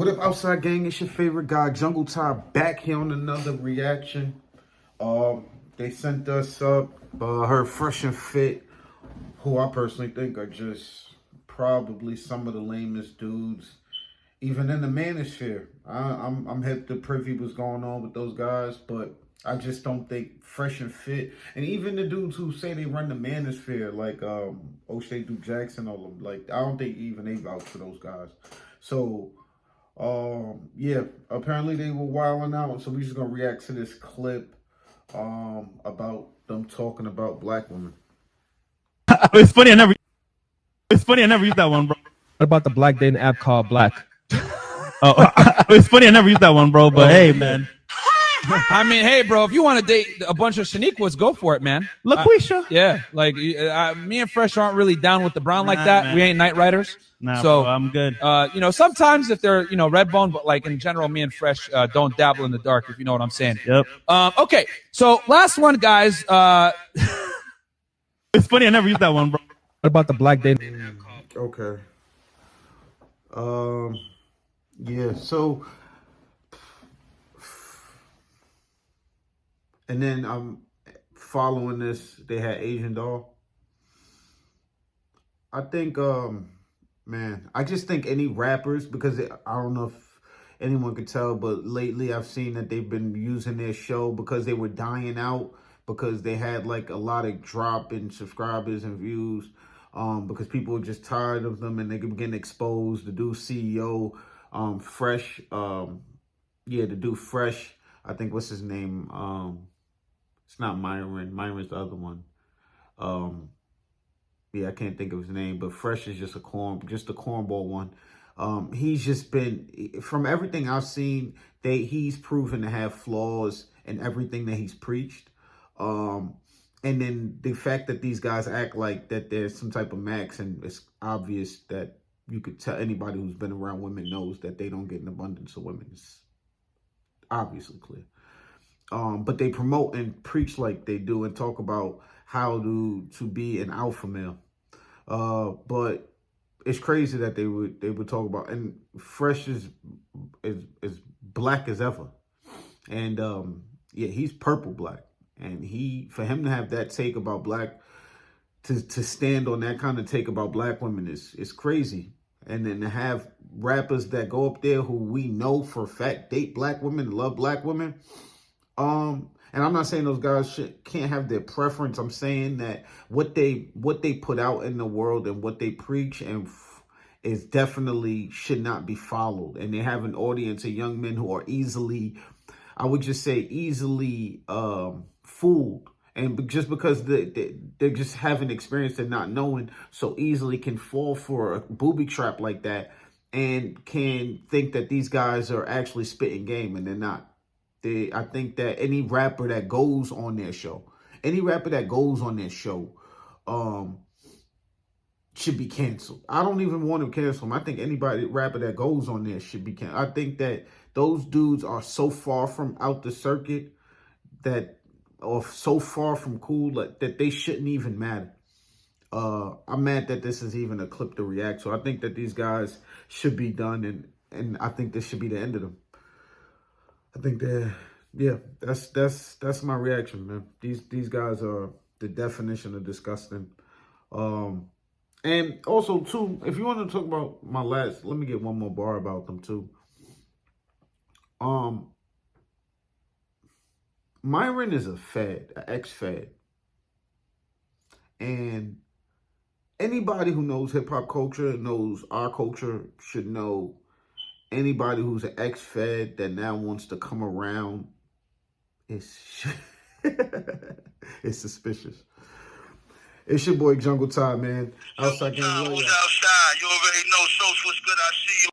What up, Outside Gang? It's your favorite guy, Jungle Ty, back here on another reaction. They sent us up her Fresh and Fit, who I personally think are just probably some of the lamest dudes, even in the manosphere. I'm hip to privy what's going on with those guys, but I just don't think Fresh and Fit, and even the dudes who say they run the manosphere, like O'Shea Duke Jackson, all of them, like I don't think even they vouch for those guys. So. Yeah, apparently they were wilding out, so we just gonna react to this clip about them talking about black women. It's funny. I never used that one, bro. What about the black dating app called Black? Oh, it's funny. I never used that one, bro. But hey, man. I mean, hey, bro, if you want to date a bunch of Shaniquas, go for it, man. LaQuisha. Yeah, like me and Fresh aren't really down with the brown like Nah, that. man. We ain't night riders. Nah, so bro, I'm good. Sometimes if they're Redbone, but like in general, me and Fresh don't dabble in the dark, if you know what I'm saying. Yep. Okay, so last one, guys. It's funny. I never used that one, bro. What about the black dating app called? Okay. Yeah. So, and then following this, they had Asian Doll. I think, man, I just think any rappers, because I don't know if anyone could tell, but lately I've seen that they've been using their show because they were dying out, because they had like a lot of drop in subscribers and views, because people were just tired of them and they were getting exposed. The dude CEO, Fresh, the dude Fresh, I think, what's his name? It's not Myron. Myron's the other one. Yeah, I can't think of his name, but Fresh is just a cornball one. He's just been, from everything I've seen, he's proven to have flaws in everything that he's preached. And then the fact that these guys act like that there's some type of max, and it's obvious that you could tell anybody who's been around women knows that they don't get an abundance of women. It's obviously clear. But they promote and preach like they do and talk about how to be an alpha male. But it's crazy that they would talk about, and Fresh is black as ever. And yeah, he's purple black. And for him to have that take about black, to stand on that kind of take about black women is crazy. And then to have rappers that go up there who we know for a fact date black women, love black women. And I'm not saying those guys can't have their preference. I'm saying that what they put out in the world and what they preach is definitely should not be followed. And they have an audience of young men who are easily, I would just say, easily fooled. And just because they just haven't experienced and not knowing, so easily can fall for a booby trap like that and can think that these guys are actually spitting game, and they're not. I think that any rapper that goes on their show, should be canceled. I don't even want to cancel them. I think rapper that goes on there should be canceled. I think that those dudes are so far from out the circuit or so far from cool that they shouldn't even matter. I'm mad that this is even a clip to react. So I think that these guys should be done, and I think this should be the end of them. I think that, yeah, that's my reaction, man. These guys are the definition of disgusting. And also, too, if you want to talk about let me get one more bar about them, too. Myron is a fad, an ex-fad. And anybody who knows hip-hop culture, knows our culture, should know anybody who's an ex-fed that now wants to come around is it's suspicious. It's your boy Jungle Ty, man. Outside Gang. Outside. You already know. What's good? I see you.